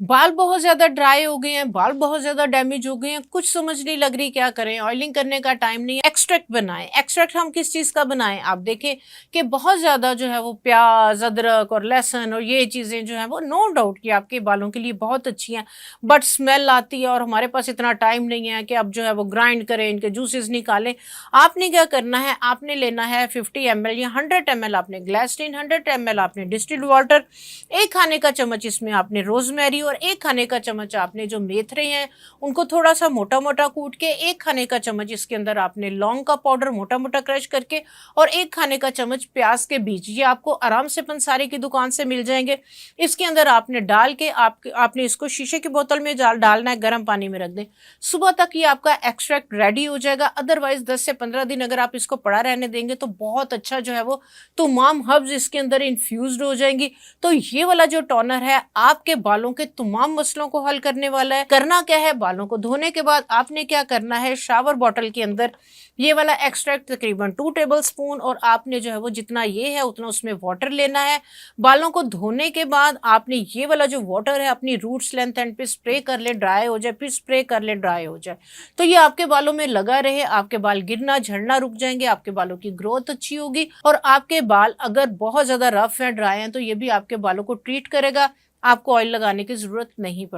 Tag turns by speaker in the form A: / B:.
A: बाल बहुत ज़्यादा ड्राई हो गए हैं, बाल बहुत ज़्यादा डैमेज हो गए हैं, कुछ समझ नहीं लग रही क्या करें, ऑयलिंग करने का टाइम नहीं है। एक्सट्रैक्ट बनाएँ, एक्सट्रैक्ट हम किस चीज़ का बनाएँ? आप देखें कि बहुत ज़्यादा जो है वो प्याज़, अदरक और लहसुन और ये चीज़ें जो हैं वो नो डाउट कि आपके बालों के लिए बहुत अच्छी हैं, बट स्मेल आती है और हमारे पास इतना टाइम नहीं है कि अब जो है वो ग्राइंड करें, इनके जूसेस निकालें। आपने क्या करना है, आपने लेना है 50 एमएल या 100 एमएल आपने ग्लिसरीन, 100 एमएल आपने डिस्टिल्ड वाटर, 1 खाने का चम्मच इसमें आपने रोज़मेरी और 1 खाने का चम्मच आपने जो मेथरे हैं, उनको थोड़ा-सा मोटा-मोटा कूट के 1 खाने का चम्मच इसके अंदर आपने लौंग का पाउडर मोटा-मोटा क्रश करके और 1 खाने का चम्मच प्याज़ के बीज, ये आपको आराम से पंसारी की दुकान से मिल जाएँगे। इसके अंदर आपने डाल के आपने इसको शीशे की बोतल में डालना है, गर्म पानी में रख दें। सुबह तक ये आपका एक्सट्रैक्ट रेडी हो जाएगा, अदरवाइज़ 10 से 15 दिन अगर आप इसको पड़ा रहने देंगे तो बहुत अच्छा जो है वो तमाम हर्ब्स इसके अंदर इन्फ्यूज़्ड हो जाएँगी। तो ये वाला जो टोनर है आपके बालों के तमाम मसलों को हल करने वाला है। करना क्या है, बालों को धोने के बाद आपने क्या करना है, शावर बॉटल के अंदर ये वाला एक्सट्रैक्ट तकरीबन 2 टेबलस्पून और आपने जो है वो जितना ये है उतना उसमें वाटर लेना है। बालों को धोने के बाद आपने ये वाला जो वाटर है अपनी रूट्स लेंथ एंड पे स्प्रे कर ले, ड्राई हो जाए, फिर स्प्रे कर ले, ड्राई हो जाए। तो ये आपके बालों में लगा रहे, आपके बाल गिरना, झड़ना रुक जाएँगे, आपके बालों की ग्रोथ अच्छी होगी और आपके बाल अगर बहुत ज़्यादा रफ हैं, ड्राई हैं तो ये भी आपके बालों को ट्रीट करेगा, आपको ऑयल लगाने की ज़रूरत नहीं पड़ेगी।